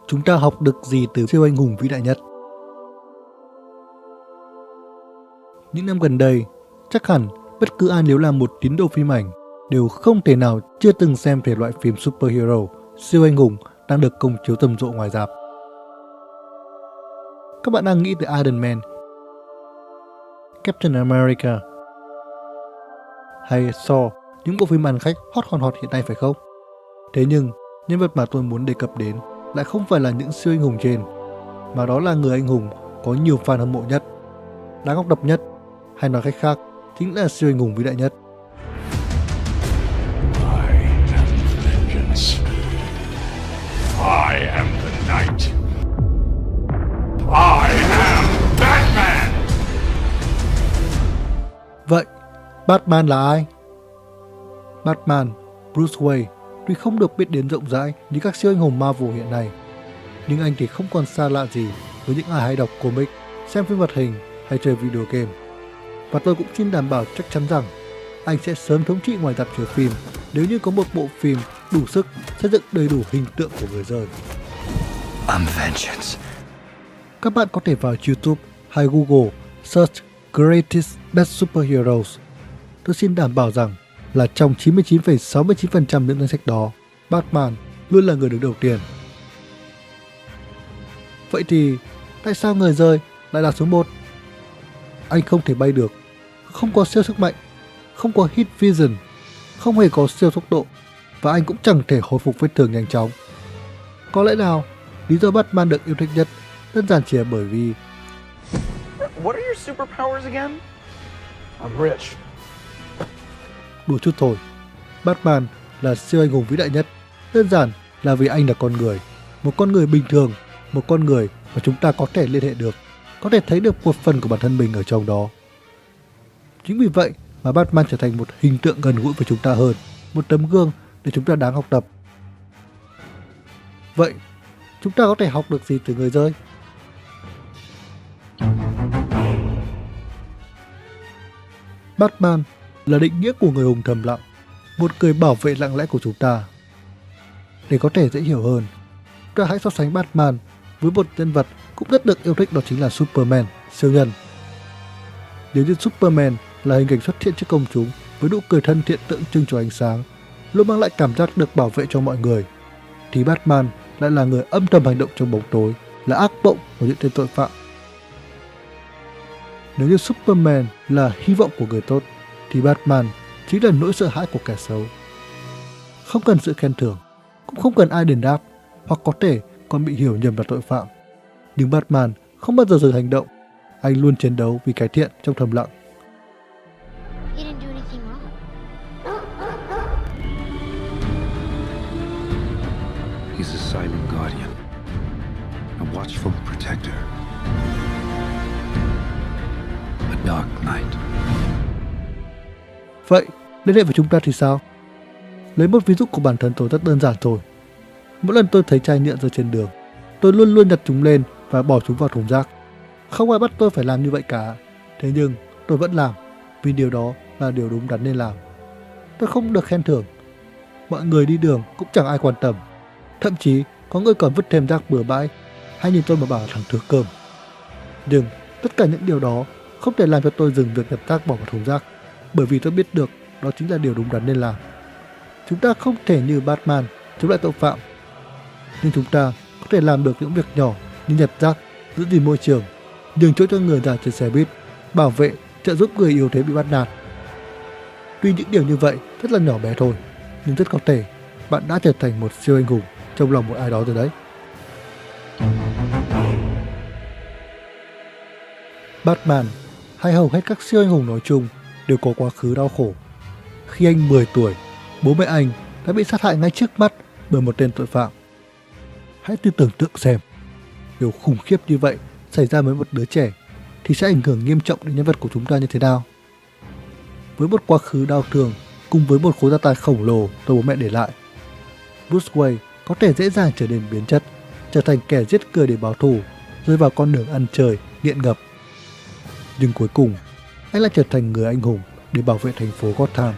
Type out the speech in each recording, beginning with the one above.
Chúng ta học được gì từ siêu anh hùng vĩ đại nhất? Những năm gần đây, chắc hẳn bất cứ ai nếu là một tín đồ phim ảnh đều không thể nào chưa từng xem thể loại phim superhero, siêu anh hùng đang được công chiếu rầm rộ ngoài rạp. Các bạn đang nghĩ tới Iron Man, Captain America hay Thor, những bộ phim ăn khách hot hòn hot hiện nay phải không? Thế nhưng, nhân vật mà tôi muốn đề cập đến lại không phải là những siêu anh hùng trên, mà đó là người anh hùng có nhiều fan hâm mộ nhất, đáng học tập nhất, hay nói cách khác, chính là siêu anh hùng vĩ đại nhất. I am vengeance. I am the night. I am Batman! Vậy, Batman là ai? Batman, Bruce Wayne, tuy không được biết đến rộng rãi như các siêu anh hùng Marvel hiện nay, nhưng anh thì không còn xa lạ gì với những ai hay đọc comic, xem phim hoạt hình hay chơi video game. Và tôi cũng xin đảm bảo chắc chắn rằng anh sẽ sớm thống trị ngoài rạp chiếu phim nếu như có một bộ phim đủ sức xây dựng đầy đủ hình tượng của người rơi. I'm vengeance. Các bạn có thể vào YouTube hay Google search Greatest Best Superheroes. Tôi xin đảm bảo rằng là trong 99,69% những danh sách đó, Batman luôn là người đứng đầu tiên. Vậy thì, tại sao người rơi lại là số 1? Anh không thể bay được, không có siêu sức mạnh, không có Heat Vision, không hề có siêu tốc độ, và anh cũng chẳng thể hồi phục vết thương nhanh chóng. Có lẽ nào, lý do Batman được yêu thích nhất đơn giản chỉ là bởi vì What are your superpowers again? I'm rich. đùa chút thôi. Batman là siêu anh hùng vĩ đại nhất, đơn giản là vì anh là con người, một con người bình thường, một con người mà chúng ta có thể liên hệ được, có thể thấy được một phần của bản thân mình ở trong đó. Chính vì vậy mà Batman trở thành một hình tượng gần gũi với chúng ta hơn, một tấm gương để chúng ta đáng học tập. Vậy, chúng ta có thể học được gì từ người rơi? Batman là định nghĩa của người hùng thầm lặng, một người bảo vệ lặng lẽ của chúng ta. Để có thể dễ hiểu hơn, chúng ta hãy so sánh Batman với một nhân vật cũng rất được yêu thích, đó chính là Superman, siêu nhân. Nếu như Superman là hình ảnh xuất hiện trước công chúng với nụ cười thân thiện tượng trưng cho ánh sáng, luôn mang lại cảm giác được bảo vệ cho mọi người, thì Batman lại là người âm thầm hành động trong bóng tối, là ác mộng của những tên tội phạm. Nếu như Superman là hy vọng của người tốt, thì Batman chính là nỗi sợ hãi của kẻ xấu. Không cần sự khen thưởng, cũng không cần ai đền đáp, hoặc có thể còn bị hiểu nhầm là tội phạm. Nhưng Batman không bao giờ dừng hành động, anh luôn chiến đấu vì cái thiện trong thầm lặng. You didn't do anything wrong. He's a silent guardian, a watchful protector, a dark knight. Vậy, liên hệ với chúng ta thì sao? Lấy một ví dụ của bản thân tôi rất đơn giản thôi. Mỗi lần tôi thấy chai nhựa rơi trên đường, tôi luôn luôn nhặt chúng lên và bỏ chúng vào thùng rác. Không ai bắt tôi phải làm như vậy cả. Thế nhưng, tôi vẫn làm, vì điều đó là điều đúng đắn nên làm. Tôi không được khen thưởng. Mọi người đi đường cũng chẳng ai quan tâm. Thậm chí, có người còn vứt thêm rác bừa bãi, hay nhìn tôi mà bảo thằng thừa cơm. Nhưng, tất cả những điều đó không thể làm cho tôi dừng việc nhặt rác bỏ vào thùng rác, bởi vì tôi biết được đó chính là điều đúng đắn nên làm. Chúng ta không thể như Batman chống lại tội phạm, nhưng chúng ta có thể làm được những việc nhỏ như nhặt rác, giữ gìn môi trường, nhường chỗ cho người già trên xe buýt, bảo vệ, trợ giúp người yếu thế bị bắt nạt. Tuy những điều như vậy rất là nhỏ bé thôi, nhưng rất có thể bạn đã trở thành một siêu anh hùng trong lòng một ai đó rồi đấy. Batman hay hầu hết các siêu anh hùng nói chung đều có quá khứ đau khổ. Khi anh 10 tuổi, bố mẹ anh đã bị sát hại ngay trước mắt bởi một tên tội phạm. Hãy thử tưởng tượng xem, điều khủng khiếp như vậy xảy ra với một đứa trẻ thì sẽ ảnh hưởng nghiêm trọng đến nhân vật của chúng ta như thế nào. Với một quá khứ đau thương cùng với một khối gia tài khổng lồ do bố mẹ để lại, Bruce Wayne có thể dễ dàng trở nên biến chất, trở thành kẻ giết người để báo thù, rơi vào con đường ăn chơi, nghiện ngập. Nhưng cuối cùng, anh lại trở thành người anh hùng để bảo vệ thành phố Gotham,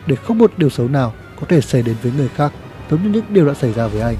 để không một điều xấu nào có thể xảy đến với người khác giống như những điều đã xảy ra với anh.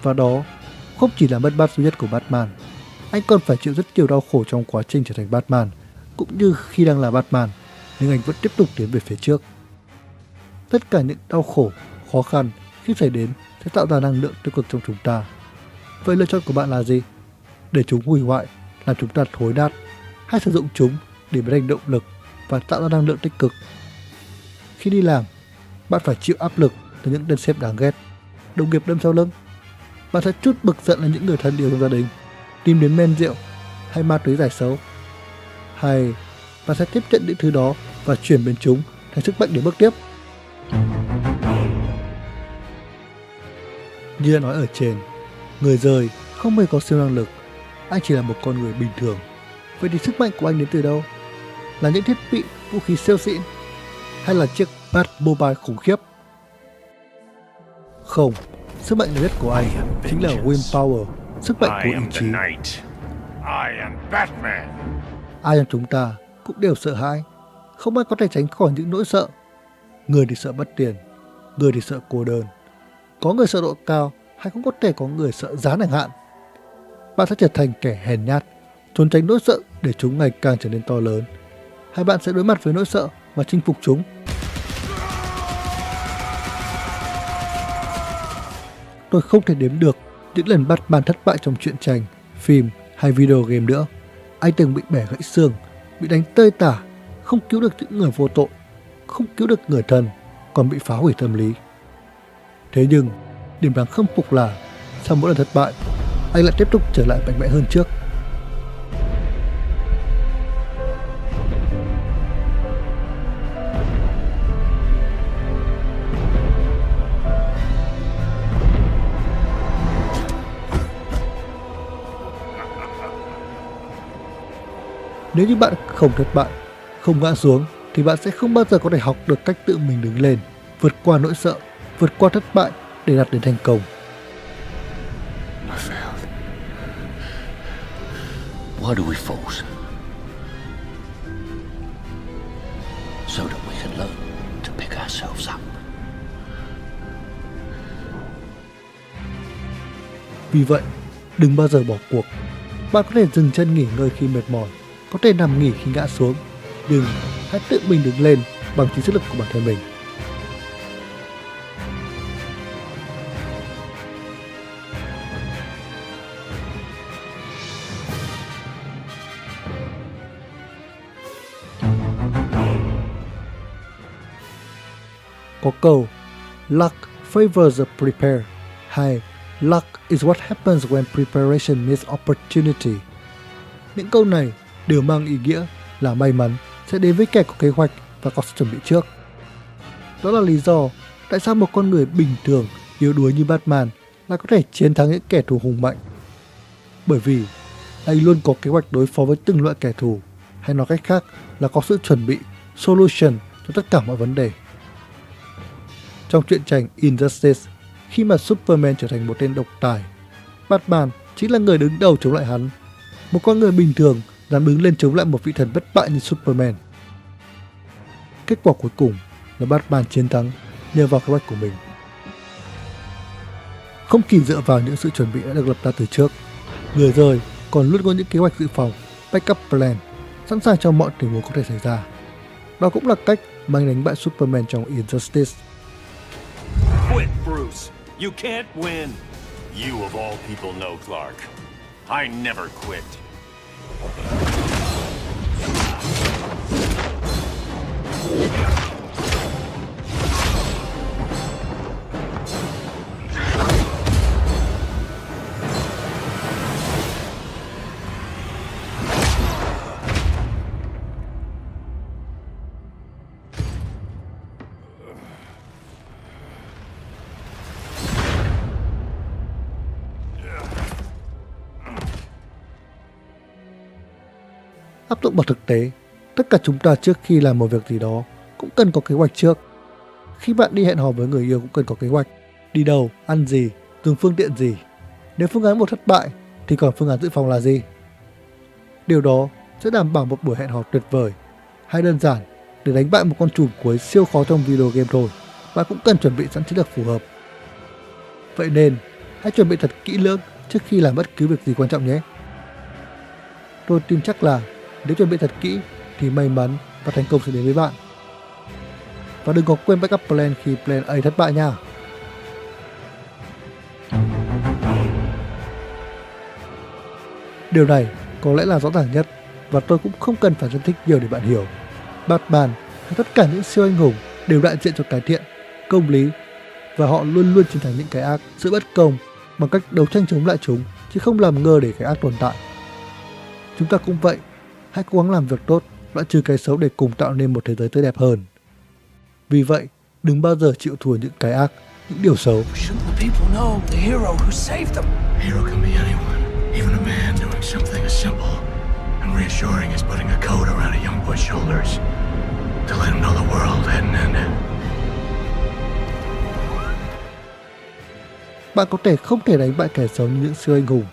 Và đó không chỉ là mất mát duy nhất của Batman, anh còn phải chịu rất nhiều đau khổ trong quá trình trở thành Batman, cũng như khi đang là Batman, nhưng anh vẫn tiếp tục tiến về phía trước. Tất cả những đau khổ, khó khăn khi xảy đến sẽ tạo ra năng lượng tiêu cực trong chúng ta. Vậy lựa chọn của bạn là gì? Để chúng hủy hoại, làm chúng ta thối nát, hay sử dụng chúng để biến thành động lực và tạo ra năng lượng tích cực? Khi đi làm, bạn phải chịu áp lực từ những tên sếp đáng ghét, đồng nghiệp đâm sau lưng. Bạn sẽ trút bực giận lên những người thân yêu trong gia đình, tìm đến men rượu hay ma túy giải xấu. Hay bạn sẽ tiếp nhận những thứ đó và chuyển biến chúng thành sức mạnh để bước tiếp. Như đã nói ở trên, người rơi không hề có siêu năng lực, anh chỉ là một con người bình thường. Vậy thì sức mạnh của anh đến từ đâu? Là những thiết bị, vũ khí siêu xịn? Hay là chiếc Batmobile khủng khiếp? Không, sức mạnh lớn nhất của anh chính là willpower, sức mạnh của ý chí. I am Batman. Ai trong chúng ta cũng đều sợ hãi, không ai có thể tránh khỏi những nỗi sợ. Người thì sợ mất tiền, người thì sợ cô đơn. Có người sợ độ cao, hay cũng có thể có người sợ giá chẳng hạn. Bạn sẽ trở thành kẻ hèn nhát, trốn tránh nỗi sợ để chúng ngày càng trở nên to lớn. Hay bạn sẽ đối mặt với nỗi sợ và chinh phục chúng. Tôi không thể đếm được những lần Batman thất bại trong truyện tranh, phim hay video game nữa. Anh từng bị bẻ gãy xương, bị đánh tơi tả, không cứu được những người vô tội, không cứu được người thân, còn bị phá hủy tâm lý. Thế nhưng, điểm đáng khâm phục là sau mỗi lần thất bại, anh lại tiếp tục trở lại mạnh mẽ hơn trước. Nếu như bạn không thất bại, không ngã xuống, thì bạn sẽ không bao giờ có thể học được cách tự mình đứng lên, vượt qua nỗi sợ, vượt qua thất bại để đạt đến thành công. I failed. Why do we fall? So that we can learn to pick ourselves up. Vì vậy, đừng bao giờ bỏ cuộc. Bạn có thể dừng chân nghỉ ngơi khi mệt mỏi, có thể nằm nghỉ khi ngã xuống, nhưng hãy tự mình đứng lên bằng chính sức lực của bản thân mình. Có câu Luck favors the prepared, hay Luck is what happens when preparation meets opportunity. Những câu này đều mang ý nghĩa là may mắn sẽ đến với kẻ có kế hoạch và có sự chuẩn bị trước. Đó là lý do tại sao một con người bình thường yếu đuối như Batman lại có thể chiến thắng những kẻ thù hùng mạnh. Bởi vì anh luôn có kế hoạch đối phó với từng loại kẻ thù, hay nói cách khác là có sự chuẩn bị, solution cho tất cả mọi vấn đề. Trong truyện tranh Injustice, khi mà Superman trở thành một tên độc tài, Batman chính là người đứng đầu chống lại hắn. Một con người bình thường dám đứng lên chống lại một vị thần bất bại như Superman. Kết quả cuối cùng là Batman chiến thắng nhờ vào kế hoạch của mình. Không chỉ dựa vào những sự chuẩn bị đã được lập ra từ trước, người rơi còn luôn có những kế hoạch dự phòng, backup plan, sẵn sàng cho mọi tình huống có thể xảy ra. Đó cũng là cách mà anh đánh bại Superman trong Injustice. Quit, Bruce. You can't win. You of all people know Clark. I never quit. Áp dụng vào thực tế, tất cả chúng ta trước khi làm một việc gì đó cũng cần có kế hoạch trước. Khi bạn đi hẹn hò với người yêu cũng cần có kế hoạch. Đi đâu, ăn gì, dùng phương tiện gì. Nếu phương án một thất bại thì còn phương án dự phòng là gì? Điều đó sẽ đảm bảo một buổi hẹn hò tuyệt vời. Hay đơn giản, để đánh bại một con trùm cuối siêu khó trong video game thôi, bạn cũng cần chuẩn bị sẵn chiến lược phù hợp. Vậy nên, hãy chuẩn bị thật kỹ lưỡng trước khi làm bất cứ việc gì quan trọng nhé. Tôi tin chắc là nếu chuẩn bị thật kỹ thì may mắn và thành công sẽ đến với bạn. Và đừng có quên backup plan khi plan A thất bại nha. Điều này có lẽ là rõ ràng nhất và tôi cũng không cần phải giải thích nhiều để bạn hiểu. Batman hay tất cả những siêu anh hùng đều đại diện cho cái thiện, công lý và họ luôn luôn chiến thắng những cái ác, sự bất công bằng cách đấu tranh chống lại chúng chứ không làm ngơ để cái ác tồn tại. Chúng ta cũng vậy, hãy cố gắng làm việc tốt, loại trừ cái xấu để cùng tạo nên một thế giới tươi đẹp hơn. Vì vậy, đừng bao giờ chịu thua những cái ác, những điều xấu. Shouldn't the people know the hero who saved them? A hero can be anyone, even a man doing something as simple and reassuring as putting a coat around a young boy's shoulders to let him know the world hadn't ended. Bạn có thể không thể đánh bại kẻ xấu như những siêu anh hùng,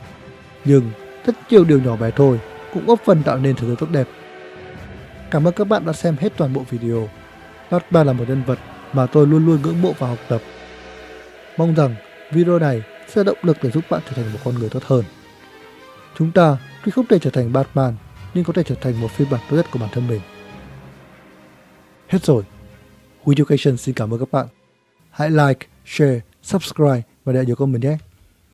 nhưng rất nhiều điều nhỏ bé thôi cũng góp phần tạo nên thế giới tốt đẹp. Cảm ơn các bạn đã xem hết toàn bộ video. Batman là một nhân vật mà tôi luôn luôn ngưỡng mộ và học tập. Mong rằng video này sẽ động lực để giúp bạn trở thành một con người tốt hơn. Chúng ta tuy không thể trở thành Batman, nhưng có thể trở thành một phiên bản tốt nhất của bản thân mình. Hết rồi. Education xin cảm ơn các bạn. Hãy like, share, subscribe và để lại nhiều comment nhé.